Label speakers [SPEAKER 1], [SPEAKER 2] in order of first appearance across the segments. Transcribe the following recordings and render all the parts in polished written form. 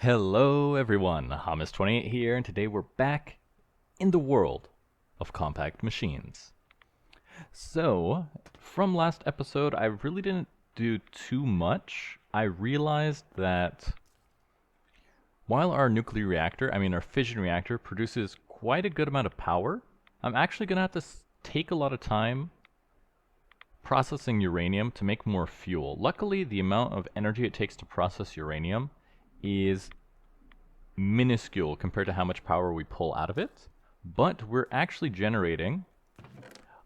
[SPEAKER 1] Hello everyone, Hamas28 here, and today we're back in the world of compact machines. So, from last episode, I really didn't do too much. I realized that while our nuclear reactor, our fission reactor, produces quite a good amount of power, I'm actually going to have to take a lot of time processing uranium to make more fuel. Luckily, the amount of energy it takes to process uranium is minuscule compared to how much power we pull out of it, but we're actually generating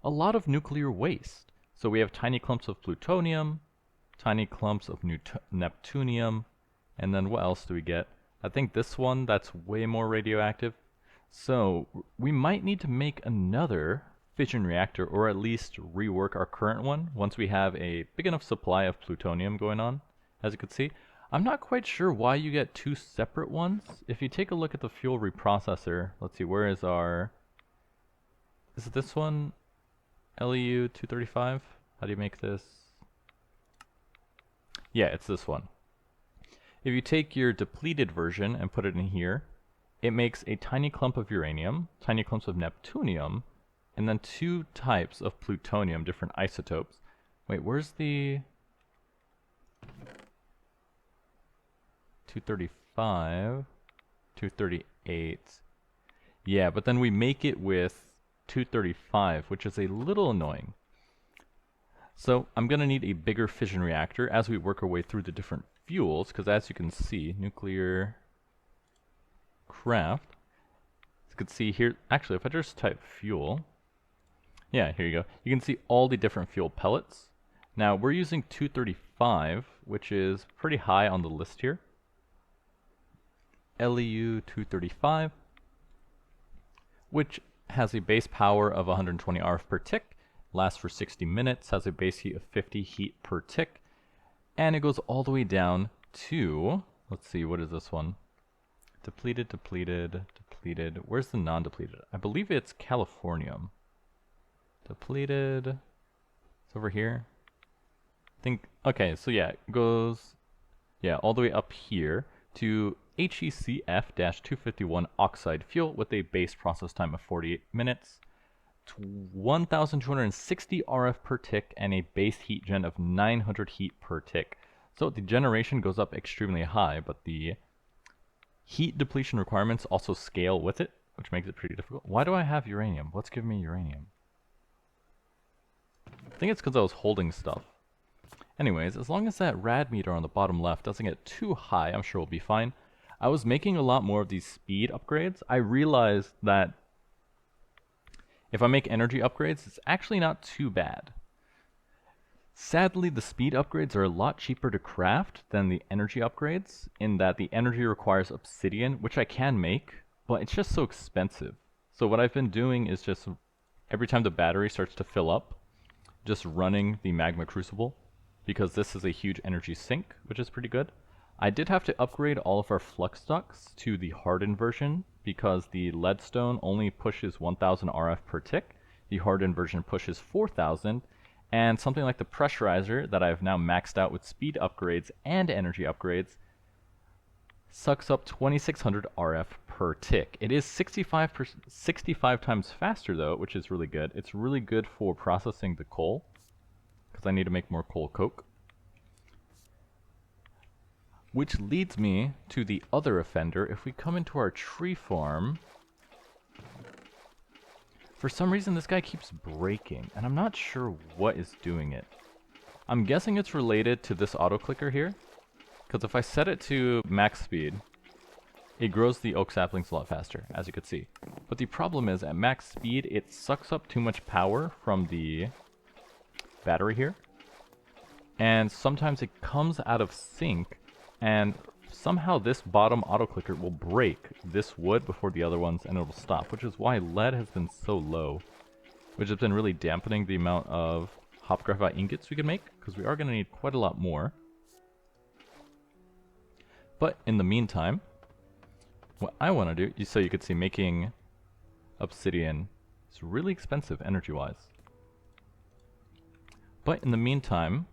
[SPEAKER 1] a lot of nuclear waste. So we have tiny clumps of plutonium, tiny clumps of neptunium, and then what else do we get? I think this one, that's way more radioactive. So we might need to make another fission reactor, or at least rework our current one once we have a big enough supply of plutonium going on, as you can see. I'm not quite sure why you get two separate ones. If you take a look at the fuel reprocessor, let's see, where is our... Is it this one? LEU 235? How do you make this? Yeah, it's this one. If you take your depleted version and put it in here, it makes a tiny clump of uranium, tiny clumps of neptunium, and then two types of plutonium, different isotopes. Wait, where's the... 235, 238. Yeah, but then we make it with 235, which is a little annoying. So I'm going to need a bigger fission reactor as we work our way through the different fuels, because as you can see, nuclear craft. As you can see here, actually, if I just type fuel, yeah, here you go. You can see all the different fuel pellets. Now, we're using 235, which is pretty high on the list here. LEU 235, which has a base power of 120 RF per tick, lasts for 60 minutes, has a base heat of 50 heat per tick, and it goes all the way down to, let's see, what is this one? Depleted, depleted, depleted. Where's the non-depleted? I believe it's californium. Depleted, it's over here. I think, okay, so yeah, it goes, yeah, all the way up here to HECF-251 oxide fuel with a base process time of 48 minutes, 1,260 RF per tick, and a base heat gen of 900 heat per tick. So the generation goes up extremely high, but the heat depletion requirements also scale with it, which makes it pretty difficult. Why do I have uranium? What's giving me uranium? I think it's because I was holding stuff. Anyways, as long as that rad meter on the bottom left doesn't get too high, I'm sure we'll be fine. I was making a lot more of these speed upgrades. I realized that if I make energy upgrades, it's actually not too bad. Sadly, the speed upgrades are a lot cheaper to craft than the energy upgrades, in that the energy requires obsidian, which I can make, but it's just so expensive. So what I've been doing is just, every time the battery starts to fill up, just running the magma crucible, because this is a huge energy sink, which is pretty good. I did have to upgrade all of our flux ducts to the hardened version because the leadstone only pushes 1000 RF per tick. The hardened version pushes 4000, and something like the pressurizer that I've now maxed out with speed upgrades and energy upgrades sucks up 2600 RF per tick. It is 65 times faster though, which is really good. It's really good for processing the coal, because I need to make more coal coke. Which leads me to the other offender. If we come into our tree farm, for some reason this guy keeps breaking, and I'm not sure what is doing it. I'm guessing it's related to this auto clicker here, because if I set it to max speed, it grows the oak saplings a lot faster, as you can see. But the problem is, at max speed, it sucks up too much power from the battery here, and sometimes it comes out of sync, and somehow this bottom auto clicker will break this wood before the other ones, and it will stop, which is why lead has been so low, which has been really dampening the amount of hop graphite ingots we can make, because we are going to need quite a lot more. But in the meantime, what I want to do, so you can see making obsidian is really expensive energy-wise. But in the meantime,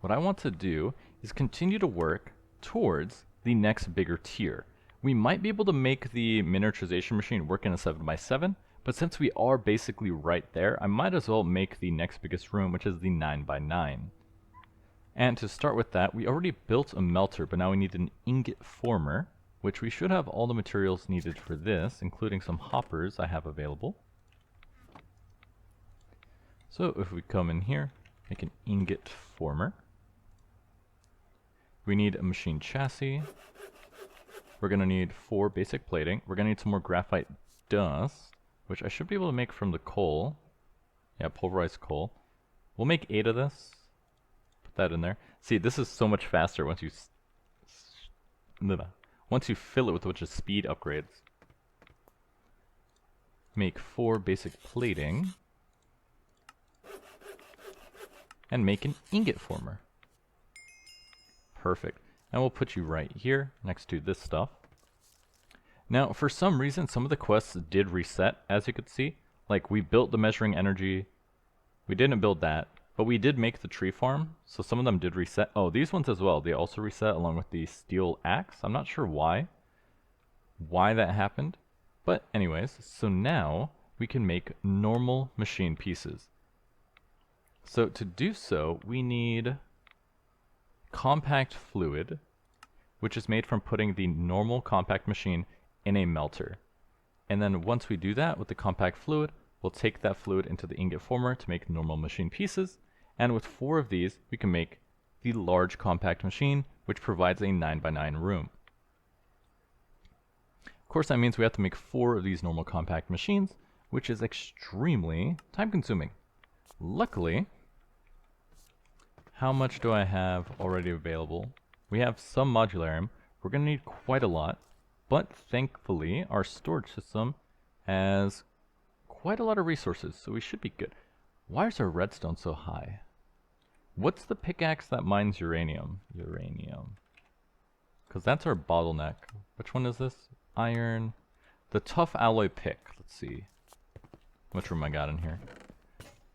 [SPEAKER 1] what I want to do is continue to work towards the next bigger tier. We might be able to make the miniaturization machine work in a 7x7, but since we are basically right there, I might as well make the next biggest room, which is the 9x9. And to start with that, we already built a melter, but now we need an ingot former, which we should have all the materials needed for this, including some hoppers I have available. So if we come in here, make an ingot former. We need a machine chassis. We're going to need 4 basic plating. We're going to need some more graphite dust, which I should be able to make from the coal. Yeah, pulverized coal. We'll make 8 of this. Put that in there. See, this is so much faster once you fill it with a bunch of speed upgrades. Make 4 basic plating. And make an ingot former. Perfect. And we'll put you right here next to this stuff. Now, for some reason, some of the quests did reset, as you could see. Like, we built the measuring energy. We didn't build that, but we did make the tree farm, so some of them did reset. Oh, these ones as well, they also reset along with the steel axe. I'm not sure why that happened. But anyways, so now we can make normal machine pieces. So to do so, we need compact fluid, which is made from putting the normal compact machine in a melter. And then once we do that with the compact fluid, we'll take that fluid into the ingot former to make normal machine pieces. And with 4 of these, we can make the large compact machine, which provides a 9x9 room. Of course, that means we have to make 4 of these normal compact machines, which is extremely time consuming. Luckily, how much do I have already available? We have some modularium. We're going to need quite a lot, but thankfully our storage system has quite a lot of resources, so we should be good. Why is our redstone so high? What's the pickaxe that mines uranium? Uranium. Because that's our bottleneck. Which one is this? Iron. The tough alloy pick. Let's see. How much room I got in here?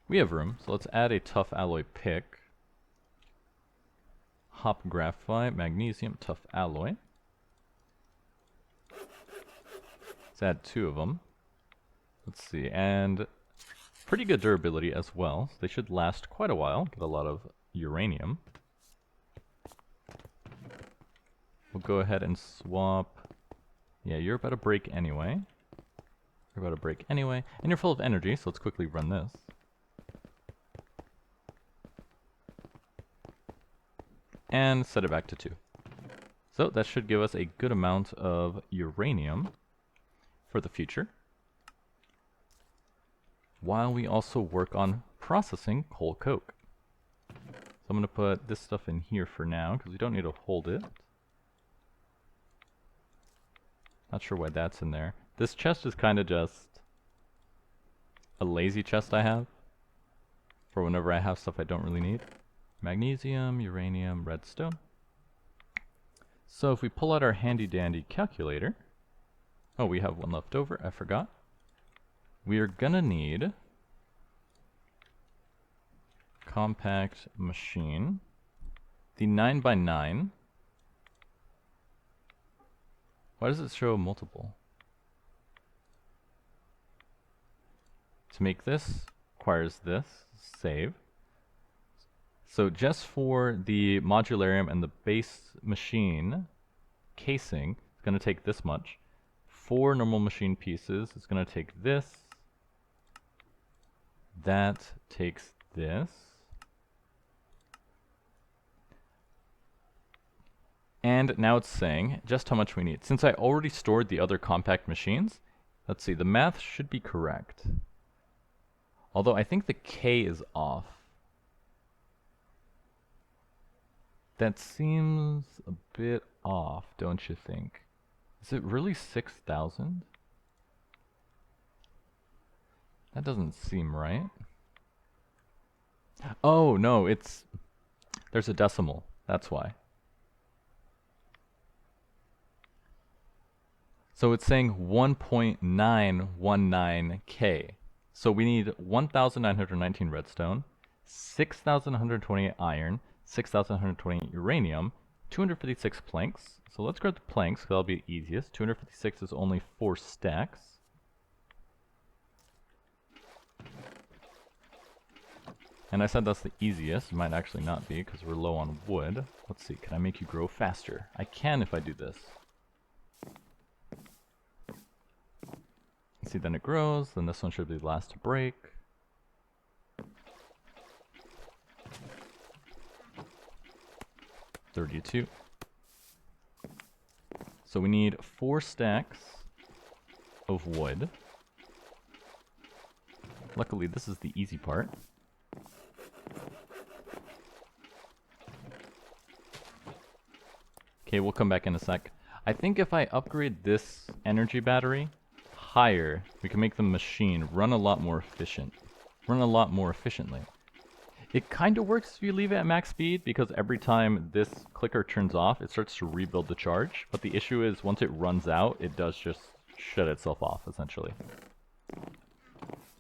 [SPEAKER 1] We have room, so let's add a tough alloy pick. Hop graphite, magnesium, tough alloy. Let's add 2 of them. Let's see, and pretty good durability as well. So they should last quite a while. Get a lot of uranium. We'll go ahead and swap. Yeah, you're about to break anyway. You're about to break anyway, and you're full of energy, so let's quickly run this. And set it back to 2. So that should give us a good amount of uranium for the future, while we also work on processing coal coke. So I'm going to put this stuff in here for now, because we don't need to hold it. Not sure why that's in there. This chest is kind of just a lazy chest I have for whenever I have stuff I don't really need. Magnesium, uranium, redstone. So if we pull out our handy dandy calculator, oh, we have one left over, I forgot. We are gonna need compact machine, the 9x9. Why does it show multiple? To make this requires this, save. So just for the modularium and the base machine casing, it's going to take this much. 4 normal machine pieces, it's going to take this. That takes this. And now it's saying just how much we need. Since I already stored the other compact machines, let's see, the math should be correct. Although I think the K is off. That seems a bit off, don't you think? Is it really 6,000? That doesn't seem right. Oh, no, there's a decimal. That's why. So it's saying 1.919K. So we need 1,919 redstone, 6,128 iron, 6,128 uranium, 256 planks. So let's grab the planks, because that'll be easiest. 256 is only 4 stacks. And I said that's the easiest. It might actually not be, because we're low on wood. Let's see, can I make you grow faster? I can if I do this. See, then it grows, then this one should be the last to break. $32. So we need 4 stacks of wood. Luckily, this is the easy part. Okay, we'll come back in a sec. I think if I upgrade this energy battery higher, we can make the machine run a lot more efficiently. It kind of works if you leave it at max speed, because every time this clicker turns off, it starts to rebuild the charge. But the issue is, once it runs out, it does just shut itself off, essentially.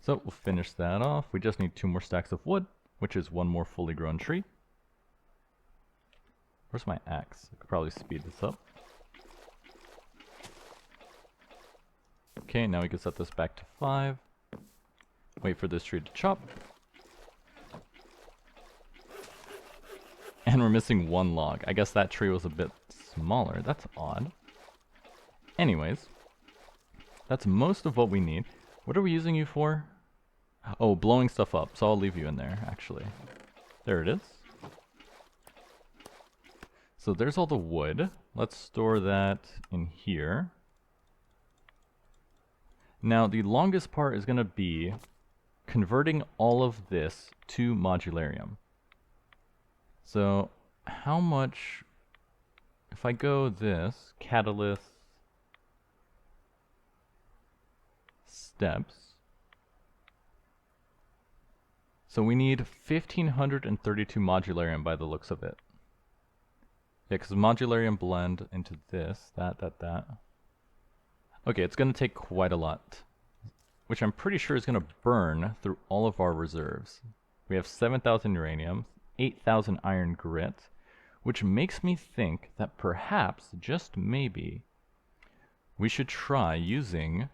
[SPEAKER 1] So we'll finish that off. We just need 2 more stacks of wood, which is 1 more fully grown tree. Where's my axe? I could probably speed this up. Okay, now we can set this back to 5. Wait for this tree to chop. And we're missing 1 log. I guess that tree was a bit smaller. That's odd. Anyways, that's most of what we need. What are we using you for? Oh, blowing stuff up. So I'll leave you in there, actually. There it is. So there's all the wood. Let's store that in here. Now, the longest part is going to be converting all of this to modularium. So, how much, if I go this, catalyst, steps, so we need 1532 modularium by the looks of it. Yeah, because modularium blend into this, that. Okay, it's going to take quite a lot, which I'm pretty sure is going to burn through all of our reserves. We have 7,000 uranium, 8,000 iron grit, which makes me think that perhaps, just maybe, we should try using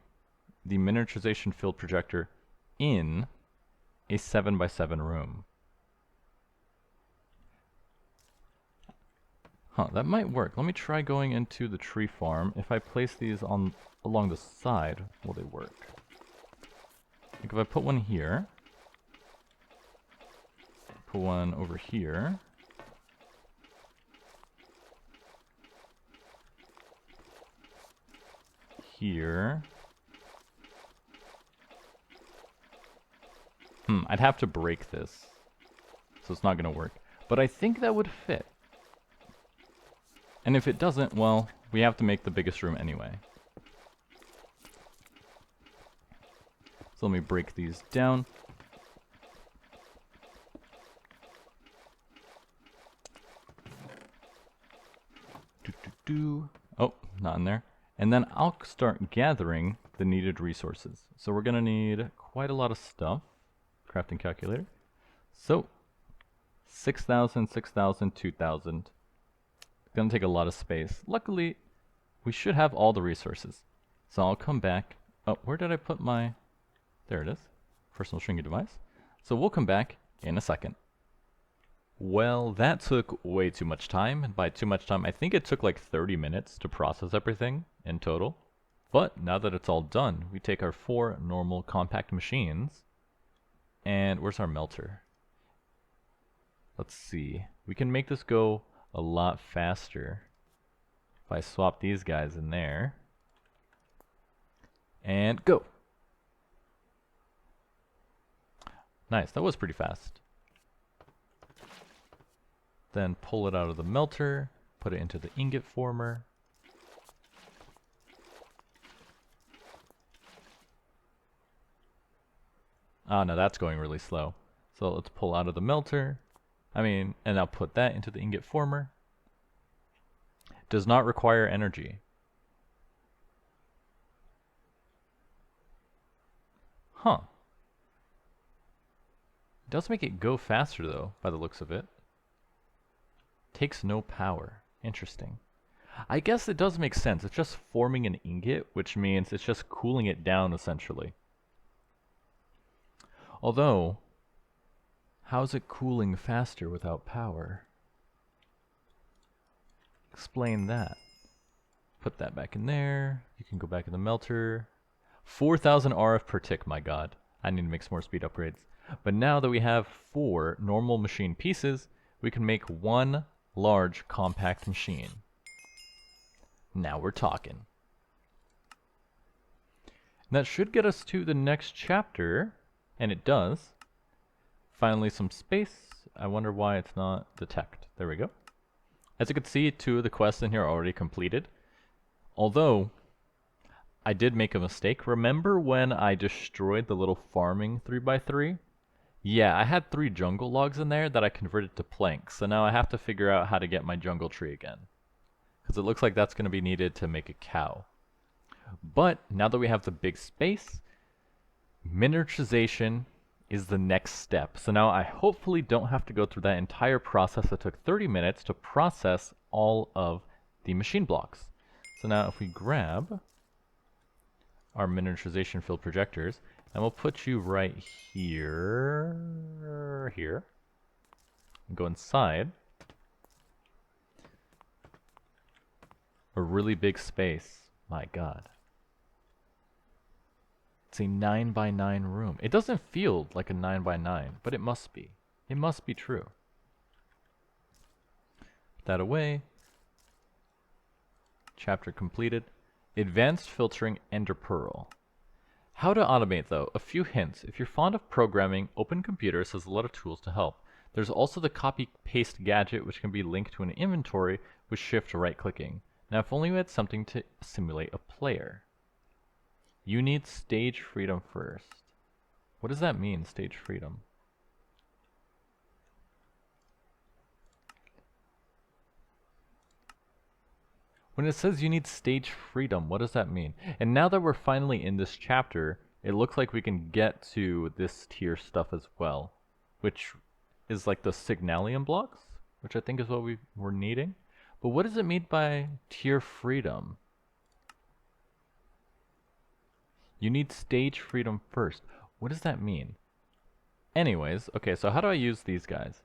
[SPEAKER 1] the miniaturization field projector in a 7x7 room. Huh, that might work. Let me try going into the tree farm. If I place these on along the side, will they work? Like if I put one here, put one over here, here. I'd have to break this, so it's not going to work. But I think that would fit. And if it doesn't, well, we have to make the biggest room anyway. So let me break these down. Oh, not in there. And then I'll start gathering the needed resources. So we're going to need quite a lot of stuff. Crafting calculator. So, 6,000, 6,000, 2,000. It's going to take a lot of space. Luckily, we should have all the resources. So I'll come back. Oh, where did I put my... There it is. Personal shrinking device. So we'll come back in a second. Well, that took way too much time. And by too much time, I think it took like 30 minutes to process everything in total. But now that it's all done, we take our 4 normal compact machines. And where's our melter? Let's see. We can make this go a lot faster if I swap these guys in there. And go. Nice, that was pretty fast. Then pull it out of the melter, put it into the ingot former. Oh no, that's going really slow. So let's pull out of the melter. And I'll put that into the ingot former. Does not require energy. Huh. It does make it go faster though, by the looks of it. Takes no power. Interesting. I guess it does make sense. It's just forming an ingot, which means it's just cooling it down essentially. Although, how's it cooling faster without power? Explain that. Put that back in there. You can go back in the melter. 4,000 RF per tick, my god. I need to make some more speed upgrades. But now that we have 4 normal machine pieces, we can make 1 large compact machine. Now we're talking. And that should get us to the next chapter, and it does. Finally some space. I wonder why it's not detect. There we go. As you can see, 2 of the quests in here are already completed. Although, I did make a mistake. Remember when I destroyed the little farming 3x3? Yeah, I had 3 jungle logs in there that I converted to planks, so now I have to figure out how to get my jungle tree again. Because it looks like that's going to be needed to make a cow. But, now that we have the big space, miniaturization is the next step. So now I hopefully don't have to go through that entire process that took 30 minutes to process all of the machine blocks. So now if we grab our miniaturization field projectors, and we'll put you right here, and go inside a really big space. My god. It's a 9x9 room. It doesn't feel like a 9x9, but it must be. It must be true. Put that away. Chapter completed. Advanced filtering Ender Pearl. How to automate though? A few hints. If you're fond of programming, Open Computers has a lot of tools to help. There's also the copy-paste gadget, which can be linked to an inventory with shift right-clicking. Now if only we had something to simulate a player. You need stage freedom first. What does that mean, stage freedom? When it says you need stage freedom, what does that mean? And now that we're finally in this chapter, it looks like we can get to this tier stuff as well, which is like the Signalium blocks, which I think is what we were needing. But what does it mean by tier freedom? You need stage freedom first. What does that mean? Anyways, okay, so how do I use these guys?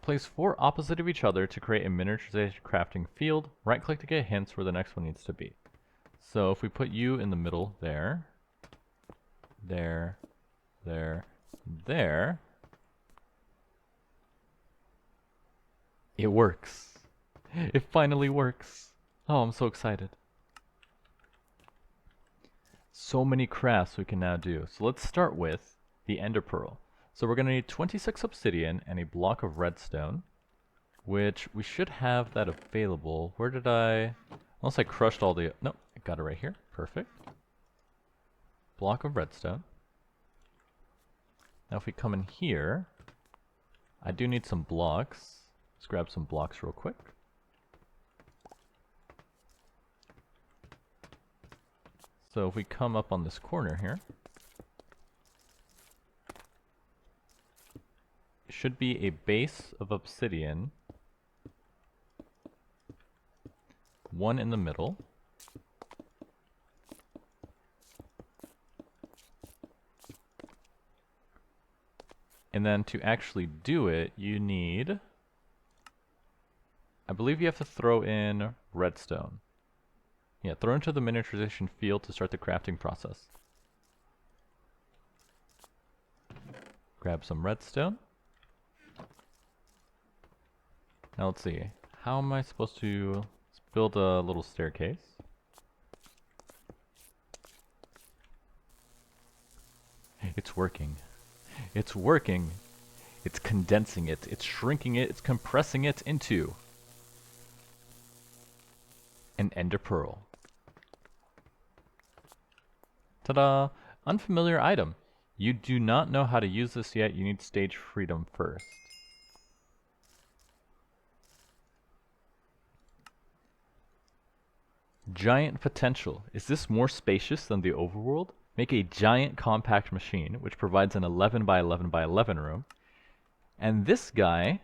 [SPEAKER 1] Place 4 opposite of each other to create a miniaturization crafting field. Right click to get hints where the next one needs to be. So if we put you in the middle there, there, it works. It finally works. Oh, I'm so excited. So many crafts we can now do. So let's start with the Ender Pearl. So we're going to need 26 obsidian and a block of redstone, which we should have that available. Where did I... Unless I crushed all the... Nope, I got it right here. Perfect. Block of redstone. Now if we come in here, I do need some blocks. Let's grab some blocks real quick. So if we come up on this corner here, it should be a base of obsidian, 1 in the middle, and then to actually do it, you need, I believe you have to throw in redstone. Yeah, throw into the miniaturization field to start the crafting process. Grab some redstone. Now let's see, how am I supposed to let's build a little staircase? It's working. It's working. It's condensing it. It's shrinking it. It's compressing it into an Ender Pearl. Ta-da! Unfamiliar item. You do not know how to use this yet. You need stage freedom first. Giant potential. Is this more spacious than the overworld? Make a giant compact machine, which provides an 11 by 11 by 11 room. And this guy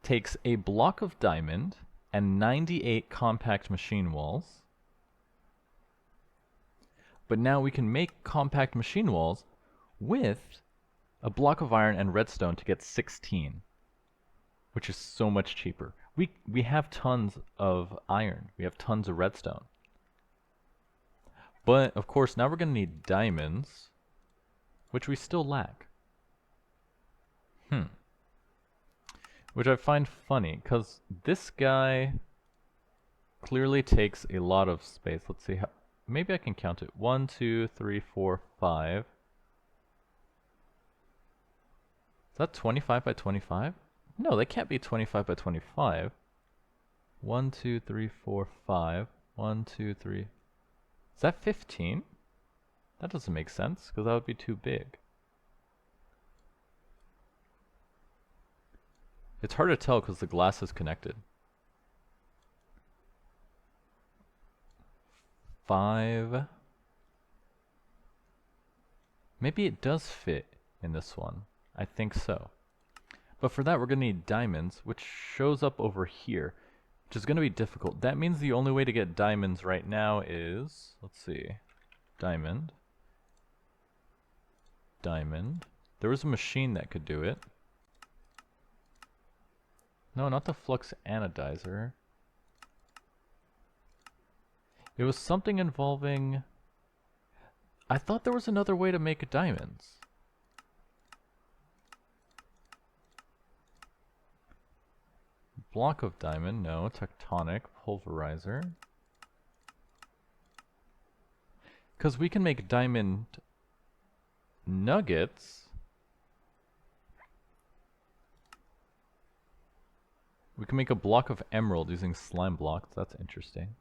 [SPEAKER 1] takes a block of diamond and 98 compact machine walls. But now we can make compact machine walls with a block of iron and redstone to get 16, which is so much cheaper. We have tons of iron. We have tons of redstone. But, of course, now we're going to need diamonds, which we still lack. Which I find funny, because this guy clearly takes a lot of space. Let's see how... Maybe I can count it. 1, 2, 3, 4, 5. Is that 25 by 25? No, that can't be 25 by 25. 1, 2, 3, 4, 5. 1, 2, 3. Is that 15? That doesn't make sense, because that would be too big. It's hard to tell because the glass is connected. 5. Maybe it does fit in this one. I think so. But for that we're going to need diamonds, which shows up over here, which is going to be difficult. That means the only way to get diamonds right now is, let's see, diamond. There was a machine that could do it. No, not the flux anodizer. It was something involving... I thought there was another way to make diamonds. Block of diamond, no. Tectonic, pulverizer. Because we can make diamond nuggets. We can make a block of emerald using slime blocks. That's interesting.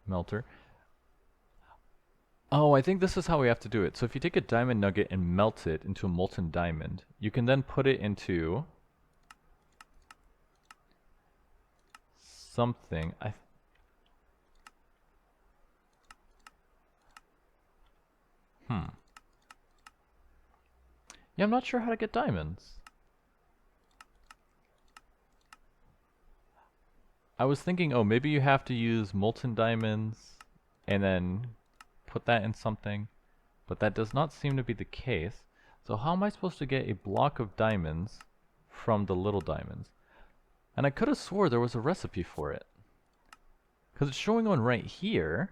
[SPEAKER 1] Melter. Oh, I think this is how we have to do it. So if you take a diamond nugget and melt it into a molten diamond, you can then put it into something. Yeah, I'm not sure how to get diamonds. I was thinking, oh, maybe you have to use molten diamonds and then put that in something, but that does not seem to be the case. So how am I supposed to get a block of diamonds from the little diamonds? And I could have swore there was a recipe for it, because it's showing one right here.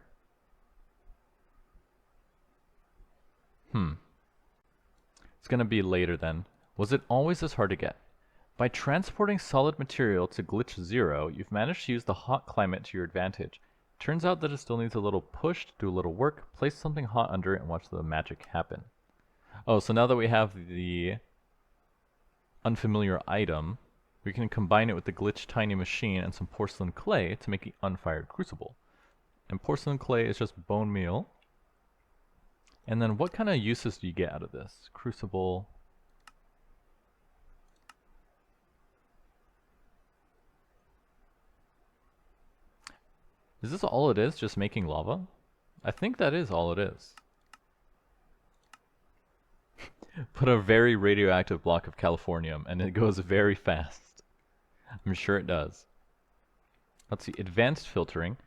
[SPEAKER 1] It's gonna be later then. Was it always this hard to get? By transporting solid material to glitch 0, you've managed to use the hot climate to your advantage. Turns out that it still needs a little push to do a little work. Place something hot under it and watch the magic happen. Oh, so now that we have the unfamiliar item, we can combine it with the glitch tiny machine and some porcelain clay to make the unfired crucible. And porcelain clay is just bone meal. And then what kind of uses do you get out of this? Crucible... Is this all it is, just making lava? I think that is all it is. Put a very radioactive block of californium and it goes very fast. I'm sure it does. Let's see, advanced filtering.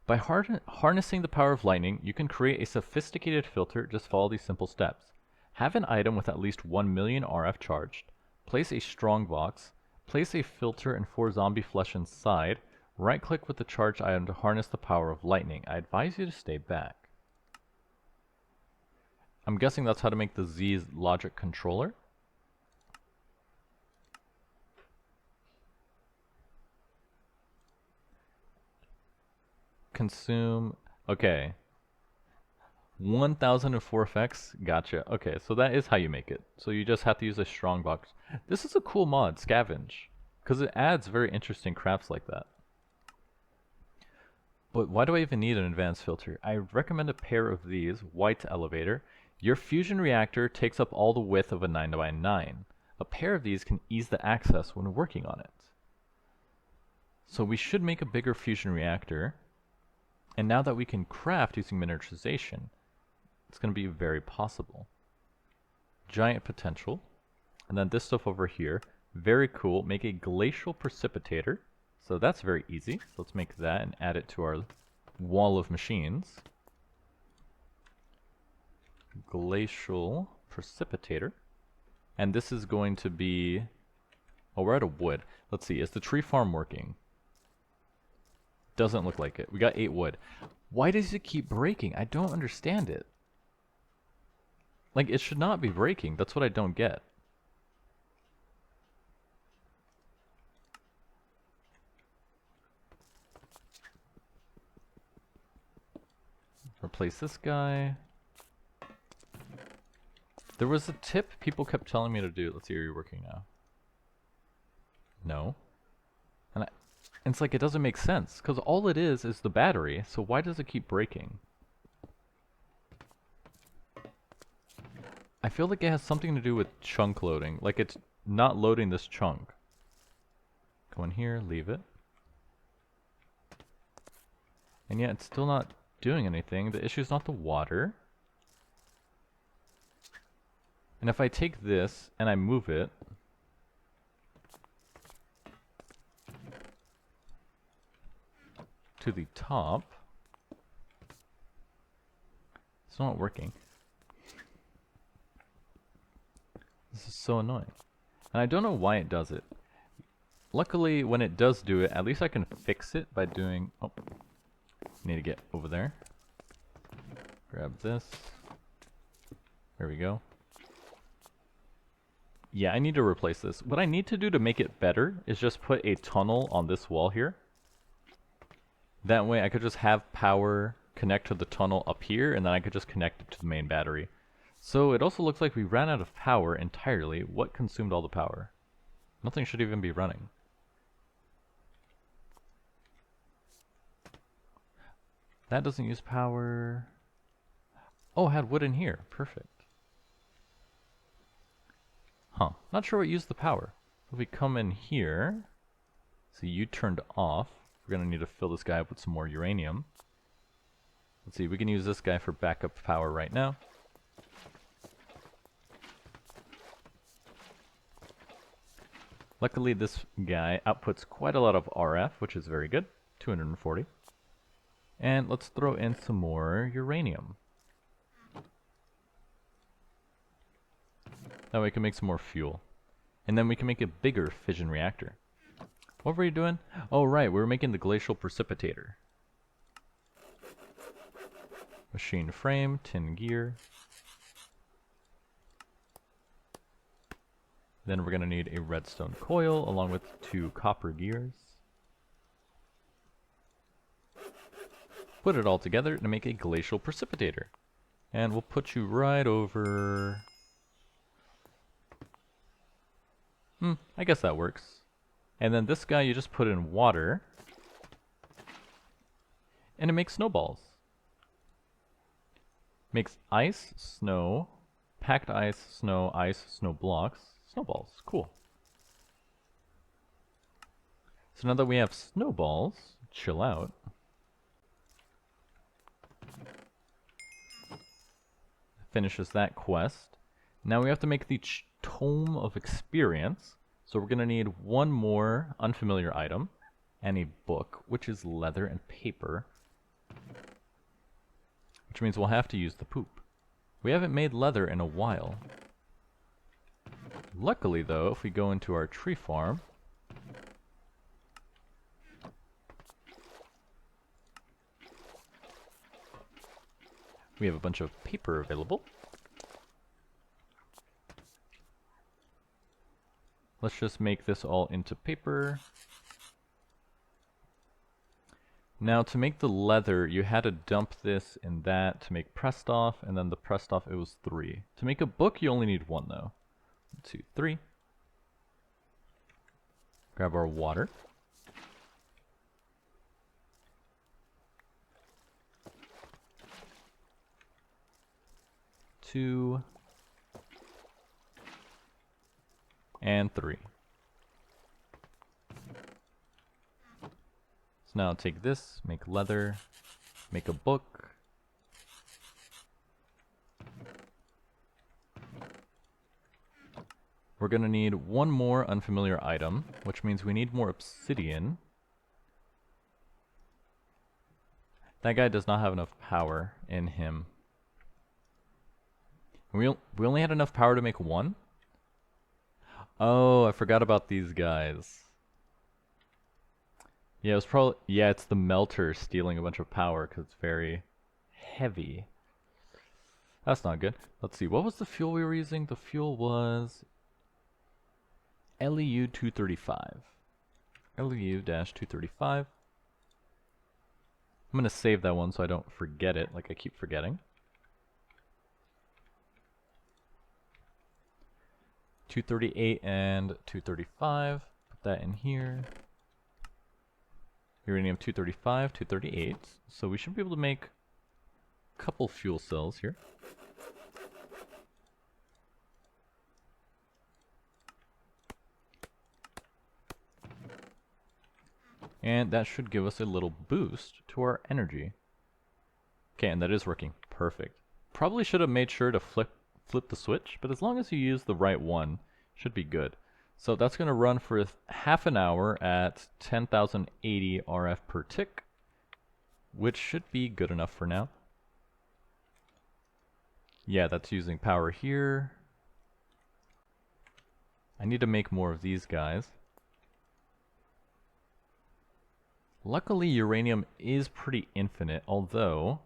[SPEAKER 1] By harnessing the power of lightning, you can create a sophisticated filter. Just follow these simple steps. Have an item with at least 1 million RF charged. Place a strong box. Place a filter and 4 zombie flesh inside. Right-click with the charged item to harness the power of lightning. I advise you to stay back. I'm guessing that's how to make the Z's logic controller. Consume... Okay. 1004 effects? Gotcha. Okay, so that is how you make it. So you just have to use a strong box. This is a cool mod, Scavenge, because it adds very interesting crafts like that. But why do I even need an advanced filter? I recommend a pair of these, white elevator. Your fusion reactor takes up all the width of a 9x9. A pair of these can ease the access when working on it. So we should make a bigger fusion reactor. And now that we can craft using miniaturization, it's going to be very possible. Giant potential. And then this stuff over here, very cool. Make a glacial precipitator. So that's very easy. So let's make that and add it to our wall of machines. Glacial precipitator. And this is going to be... Oh, we're out of wood. Let's see, is the tree farm working? Doesn't look like it. We got 8 wood. Why does it keep breaking? I don't understand it. Like, it should not be breaking. That's what I don't get. Replace this guy. There was a tip people kept telling me to do. Let's see, are you working now? No. And it's like, it doesn't make sense, because all it is the battery, so why does it keep breaking? I feel like it has something to do with chunk loading, like it's not loading this chunk. Go in here, leave it. And yet it's still not doing anything. The issue is not the water. And if I take this and I move it, to the top, it's not working. This is so annoying. And I don't know why it does it. Luckily, when it does do it, at least I can fix it by doing... Oh, need to get over there. Grab this. There we go. Yeah, I need to replace this. What I need to do to make it better is just put a tunnel on this wall here. That way I could just have power connect to the tunnel up here, and then I could just connect it to the main battery. So it also looks like we ran out of power entirely. What consumed all the power? Nothing should even be running. That doesn't use power. Oh, I had wood in here. Perfect. Huh. Not sure what used the power. If we come in here, see, you turned off. We're going to need to fill this guy up with some more uranium. Let's see, we can use this guy for backup power right now. Luckily, this guy outputs quite a lot of RF, which is very good. 240. And let's throw in some more uranium. That way we can make some more fuel. And then we can make a bigger fission reactor. What were you doing? Oh, right, we were making the glacial precipitator. Machine frame, tin gear. Then we're going to need a redstone coil along with 2 copper gears. Put it all together to make a glacial precipitator. And we'll put you right over... I guess that works. And then this guy you just put in water. And it makes snowballs. Makes ice, snow, packed ice, snow blocks, snowballs. Cool. So now that we have snowballs, chill out. Finishes that quest. Now we have to make the Tome of Experience. So we're going to need one more unfamiliar item and a book, which is leather and paper. Which means we'll have to use the poop. We haven't made leather in a while. Luckily though, if we go into our tree farm, we have a bunch of paper available. Let's just make this all into paper. Now to make the leather, you had to dump this in that to make pressed off, and then the pressed off it was 3. To make a book you only need 1 though. 1, 2, 3. Grab our water. Two. And 3. So now take this, make leather, make a book. We're going to need one more unfamiliar item, which means we need more obsidian. That guy does not have enough power in him. We only had enough power to make one? Oh, I forgot about these guys. Yeah, it's the melter stealing a bunch of power because it's very heavy. That's not good. Let's see, what was the fuel we were using? The fuel was LEU 235. LEU-235. I'm gonna save that one so I don't forget it, like I keep forgetting. 238 and 235. Put that in here. Uranium 235, 238. So we should be able to make a couple fuel cells here. And that should give us a little boost to our energy. Okay, and that is working. Perfect. Probably should have made sure to flip the switch, but as long as you use the right one, should be good. So that's going to run for half an hour at 10,080 RF per tick, which should be good enough for now. Yeah, that's using power here. I need to make more of these guys. Luckily, uranium is pretty infinite, although...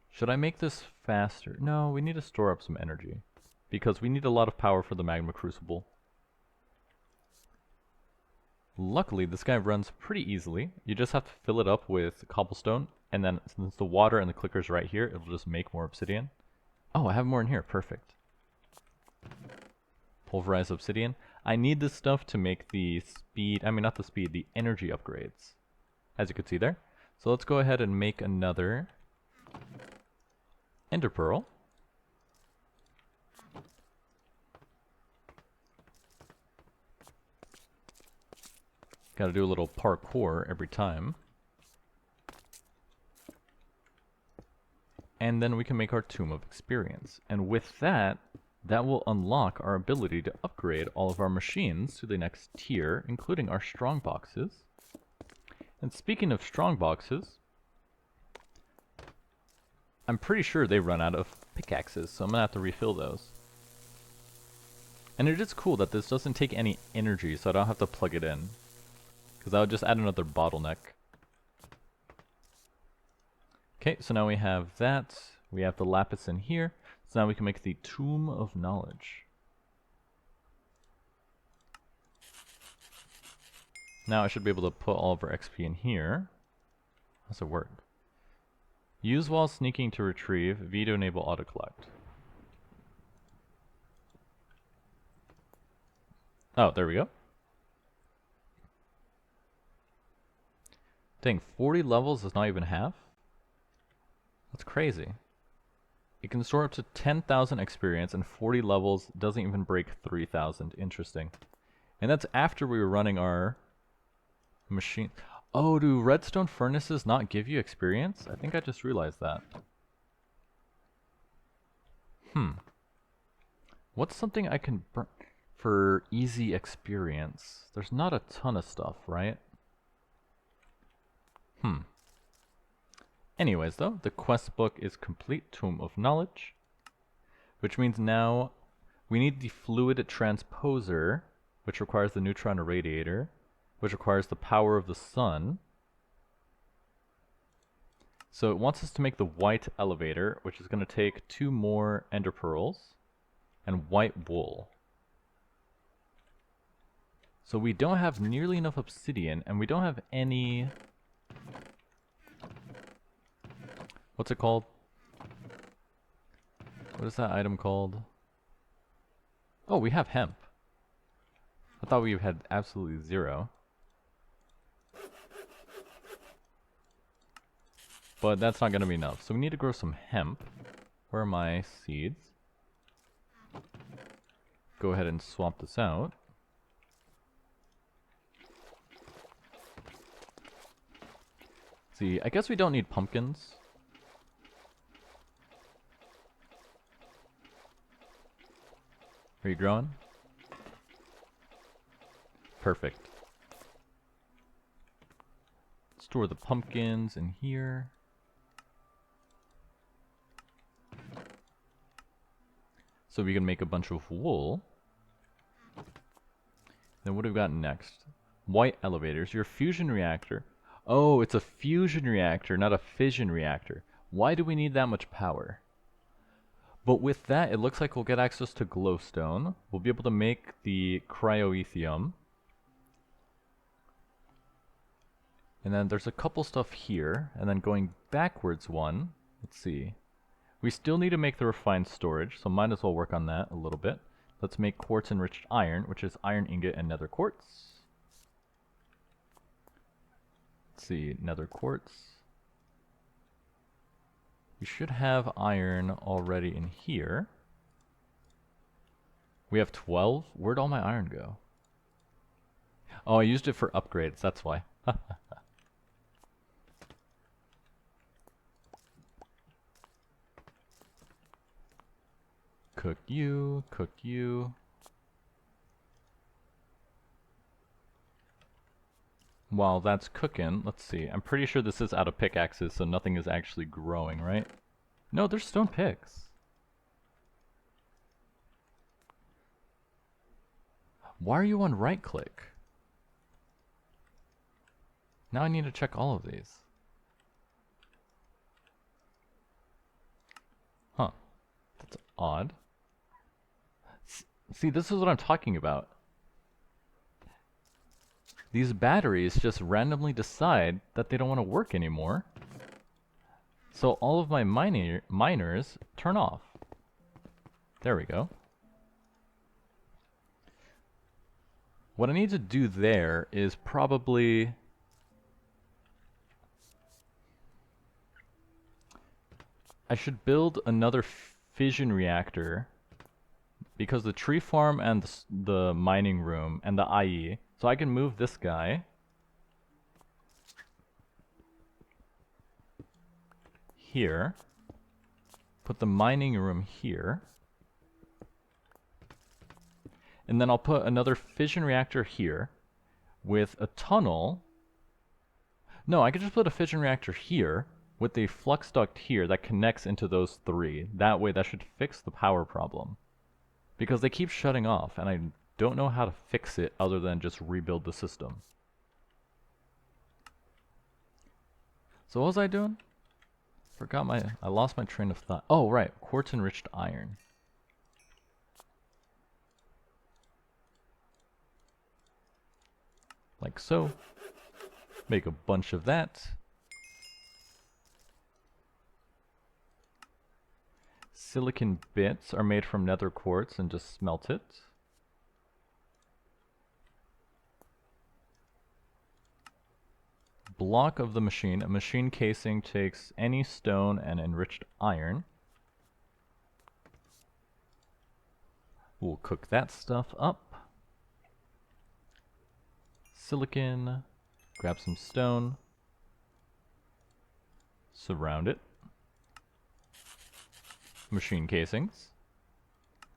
[SPEAKER 1] Should I make this faster? No, we need to store up some energy, because we need a lot of power for the magma crucible. Luckily, this guy runs pretty easily. You just have to fill it up with cobblestone, and then since the water and the clicker's right here, it'll just make more obsidian. Oh, I have more in here. Perfect. Pulverized obsidian. I need this stuff to make the speed, not the speed, the energy upgrades, as you can see there. So let's go ahead and make another ender pearl. Gotta do a little parkour every time. And then we can make our Tomb of Experience. And with that, that will unlock our ability to upgrade all of our machines to the next tier, including our strong boxes. And speaking of strong boxes, I'm pretty sure they run out of pickaxes, so I'm gonna have to refill those. And it is cool that this doesn't take any energy, so I don't have to plug it in, because that would just add another bottleneck. Okay, so now we have that. We have the lapis in here. So now we can make the Tomb of Knowledge. Now I should be able to put all of our XP in here. How does it work? Use while sneaking to retrieve. V to enable auto-collect. Oh, there we go. Dang, 40 levels is not even half? That's crazy. It can store up to 10,000 experience, and 40 levels doesn't even break 3,000. Interesting. And that's after we were running our machine. Oh, do redstone furnaces not give you experience? I think I just realized that. What's something I can burn for easy experience? There's not a ton of stuff, right? Anyways, though, the quest book is complete, Tomb of Knowledge, which means now we need the fluid transposer, which requires the neutron irradiator, which requires the power of the sun. So it wants us to make the white elevator, which is going to take 2 more ender pearls and white wool. So we don't have nearly enough obsidian, and we don't have any... What's it called? What is that item called? Oh, we have hemp. I thought we had absolutely 0. But that's not going to be enough. So we need to grow some hemp. Where are my seeds? Go ahead and swap this out. See, I guess we don't need pumpkins. Are you growing? Perfect. Store the pumpkins in here. So we can make a bunch of wool. Then what do we got next? White elevators. Your fusion reactor. Oh, it's a fusion reactor, not a fission reactor. Why do we need that much power? But with that, it looks like we'll get access to glowstone. We'll be able to make the cryoethium. And then there's a couple stuff here. And then going backwards one, let's see. We still need to make the refined storage, so might as well work on that a little bit. Let's make quartz enriched iron, which is iron ingot and nether quartz. Let's see, nether quartz. We should have iron already in here. We have 12? Where'd all my iron go? Oh, I used it for upgrades, that's why. Cook you, cook you. While that's cooking, let's see. I'm pretty sure this is out of pickaxes, so nothing is actually growing, right? No, there's stone picks. Why are you on right click? Now I need to check all of these. Huh. That's odd. See, this is what I'm talking about. These batteries just randomly decide that they don't want to work anymore. So all of my miners turn off. There we go. What I need to do there is probably... I should build another fission reactor because the tree farm and the mining room and the IE. So I can move this guy here, put the mining room here, and then I'll put another fission reactor here with a tunnel. No, I could just put a fission reactor here with a flux duct here that connects into those three. That way that should fix the power problem. Because they keep shutting off, and I don't know how to fix it other than just rebuild the system. So what was I doing? I lost my train of thought. Oh, right, quartz enriched iron. Like so. Make a bunch of that. Silicon bits are made from nether quartz and just smelt it. Block of the machine. A machine casing takes any stone and enriched iron. We'll cook that stuff up. Silicon. Grab some stone. Surround it. Machine casings.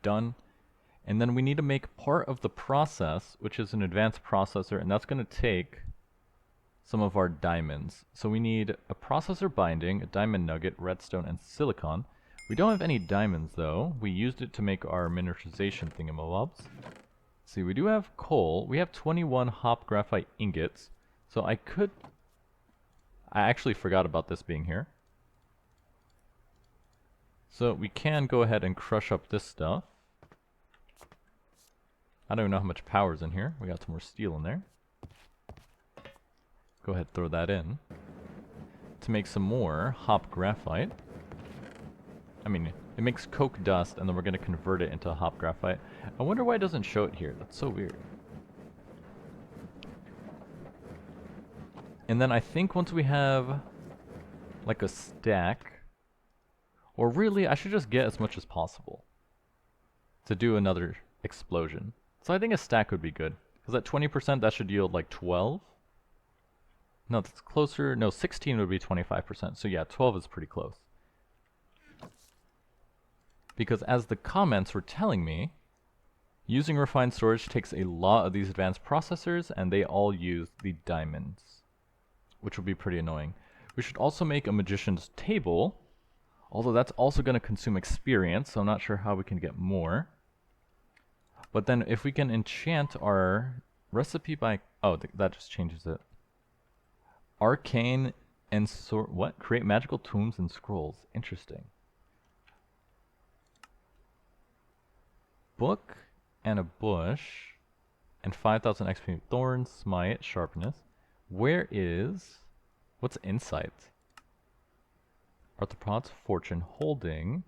[SPEAKER 1] Done. And then we need to make part of the process, which is an advanced processor, and that's going to take some of our diamonds. So we need a processor binding, a diamond nugget, redstone, and silicon. We don't have any diamonds though. We used it to make our miniaturization thingamabobs. See, we do have coal. We have 21 hop graphite ingots. So I actually forgot about this being here. So we can go ahead and crush up this stuff. I don't even know how much power's in here. We got some more steel in there. Go ahead, throw that in. To make some more hop graphite. I mean, it makes coke dust, and then we're going to convert it into hop graphite. I wonder why it doesn't show it here. That's so weird. And then I think once we have like a stack, or really, I should just get as much as possible to do another explosion. So I think a stack would be good. Because at 20%, that should yield like 12. No, that's closer. No, 16 would be 25%. So yeah, 12 is pretty close. Because as the comments were telling me, Using refined storage takes a lot of these advanced processors, and they all use the diamonds, which will be pretty annoying. We should also make a magician's table, although that's also going to consume experience, so I'm not sure how we can get more. But then if we can enchant our recipe by... Oh, that just changes it. Arcane and what? Create magical tombs and scrolls. Interesting. Book and a bush and 5,000 XP. Thorn, smite, sharpness. Where is... What's insight? Arthropods, fortune, holding.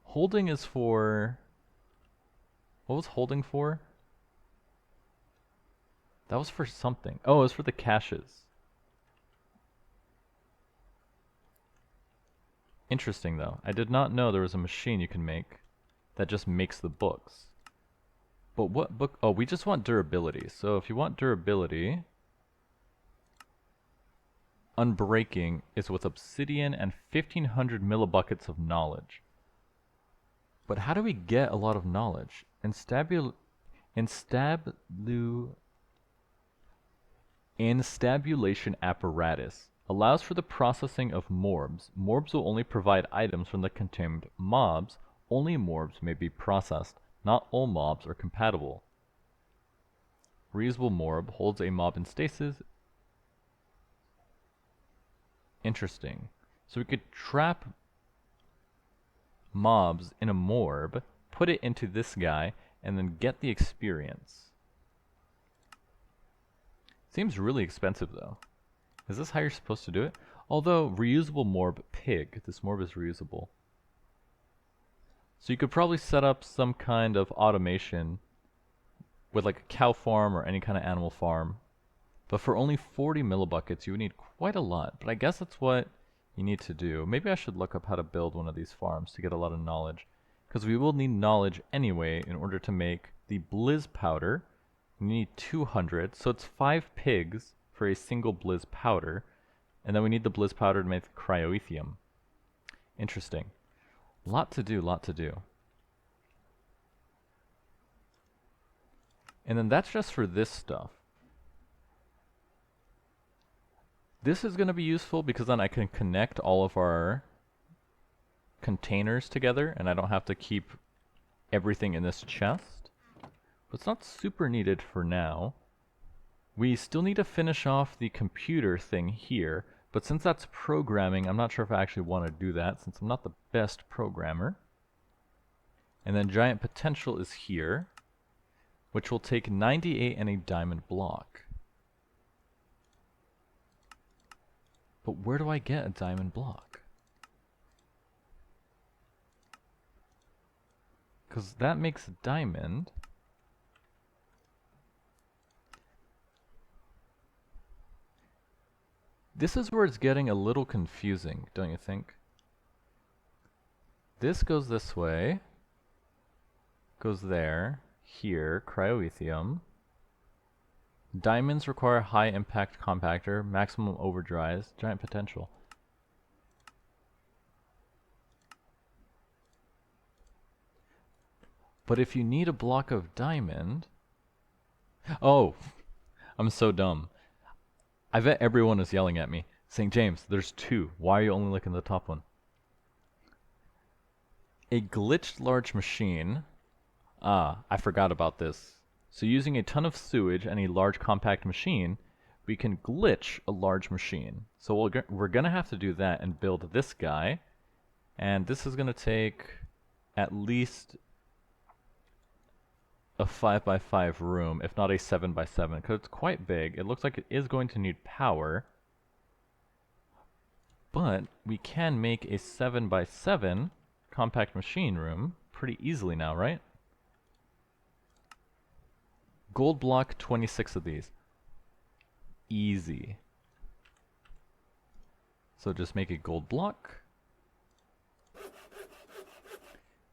[SPEAKER 1] Holding is for... What was holding for? That was for something. Oh, it was for the caches. Interesting though. I did not know there was a machine you can make that just makes the books. But what book? Oh, we just want durability. So if you want durability, unbreaking is with obsidian and 1500 millibuckets of knowledge. But how do we get a lot of knowledge? Instabulation apparatus allows for the processing of morbs. Morbs will only provide items from the contained mobs. Only morbs may be processed. Not all mobs are compatible. Reusable morb holds a mob in stasis. Interesting. So we could trap mobs in a morb, put it into this guy, and then get the experience. Seems really expensive though. Is this how you're supposed to do it? Although, reusable morb pig. This morb is reusable. So you could probably set up some kind of automation with like a cow farm or any kind of animal farm. But for only 40 millibuckets, you would need quite a lot. But I guess that's what you need to do. Maybe I should look up how to build one of these farms to get a lot of knowledge. Because we will need knowledge anyway in order to make the blizz powder. We need 200, so it's 5 pigs for a single blizz powder. And then we need the blizz powder to make cryoethium. Interesting. Lot to do, lot to do. And then that's just for this stuff. This is going to be useful because then I can connect all of our containers together and I don't have to keep everything in this chest. But it's not super needed for now. We still need to finish off the computer thing here, but since that's programming, I'm not sure if I actually want to do that since I'm not the best programmer. And then giant potential is here, which will take 98 and a diamond block. But where do I get a diamond block? Because that makes a diamond. This is where it's getting a little confusing, don't you think? This goes this way. Goes there. Here. Cryoethium. Diamonds require high impact compactor, maximum overdries, giant potential. But if you need a block of diamond... Oh! I'm so dumb. I bet everyone is yelling at me, saying, James, there's 2. Why are you only looking at the top one? A glitched large machine. Ah, I forgot about this. So using a ton of sewage and a large compact machine, we can glitch a large machine. So we're going to have to do that and build this guy. And this is going to take at least a 5x5 room, if not a 7x7, because it's quite big. It looks like it is going to need power. But we can make a 7x7 compact machine room pretty easily now, right? Gold block, 26 of these. Easy. So just make a gold block.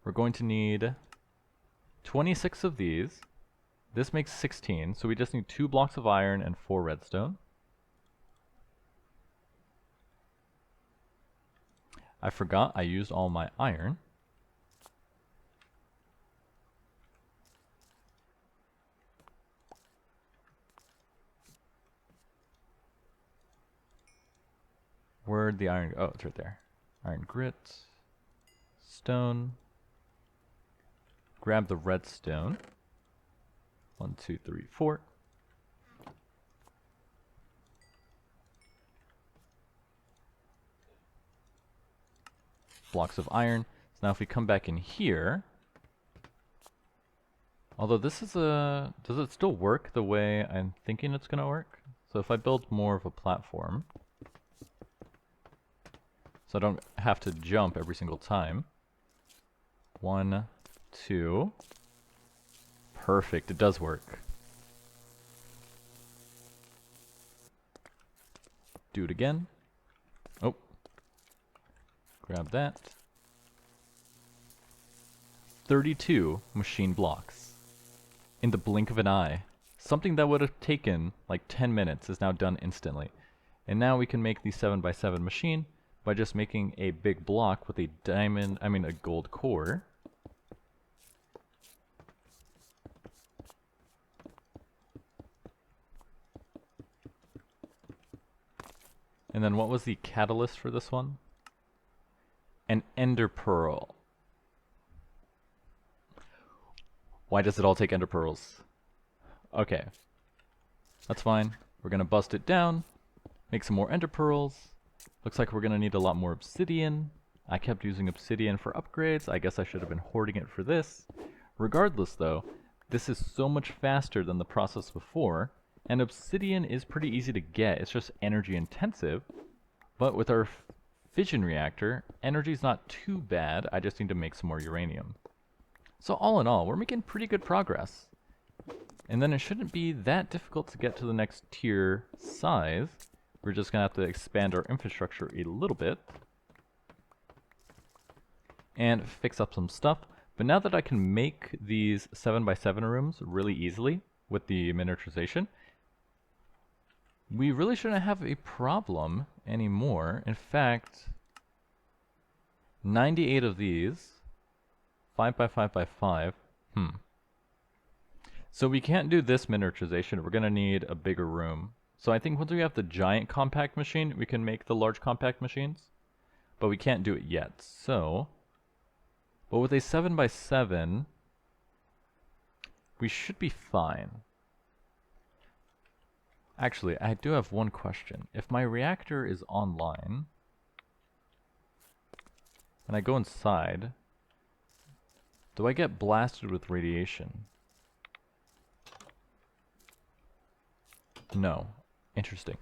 [SPEAKER 1] We're going to need 26 of these. This makes 16, so we just need 2 blocks of iron and 4 redstone. I forgot I used all my iron. Where'd the iron... Oh, it's right there. Iron grit. Stone. Grab the redstone. 1, 2, 3, 4. Blocks of iron. So now if we come back in here... Although this is a... Does it still work the way I'm thinking it's going to work? So if I build more of a platform... So I don't have to jump every single time. 1, 2... Perfect, it does work. Do it again. Oh. Grab that. 32 machine blocks. In the blink of an eye. Something that would have taken like 10 minutes is now done instantly. And now we can make the 7x7 machine by just making a big block with a a gold core. And then what was the catalyst for this one? An ender pearl. Why does it all take ender pearls? Okay. That's fine. We're gonna bust it down, make some more ender pearls. Looks like we're gonna need a lot more obsidian. I kept using obsidian for upgrades. I guess I should have been hoarding it for this. Regardless though, this is so much faster than the process before, and obsidian is pretty easy to get. It's just energy intensive. But with our fission reactor, energy's not too bad. I just need to make some more uranium. So all in all, we're making pretty good progress. And then it shouldn't be that difficult to get to the next tier size. We're just gonna have to expand our infrastructure a little bit. And fix up some stuff. But now that I can make these 7x7 rooms really easily with the miniaturization, we really shouldn't have a problem anymore. In fact, 98 of these, 5x5x5, So we can't do this miniaturization, we're gonna need a bigger room. So I think once we have the giant compact machine, we can make the large compact machines. But we can't do it yet, so... But with a 7x7, we should be fine. Actually, I do have one question. If my reactor is online, and I go inside, do I get blasted with radiation? No. Interesting.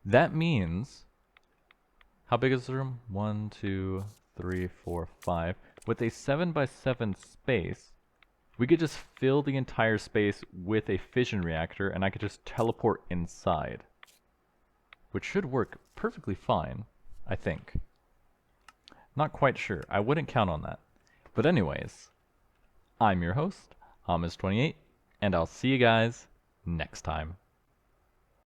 [SPEAKER 1] That means, how big is the room? 1, 2, 3, 4, 5. With a 7x7 space, we could just fill the entire space with a fission reactor and I could just teleport inside. Which should work perfectly fine, I think. Not quite sure. I wouldn't count on that. But anyways, I'm your host, Hamas28, and I'll see you guys next time.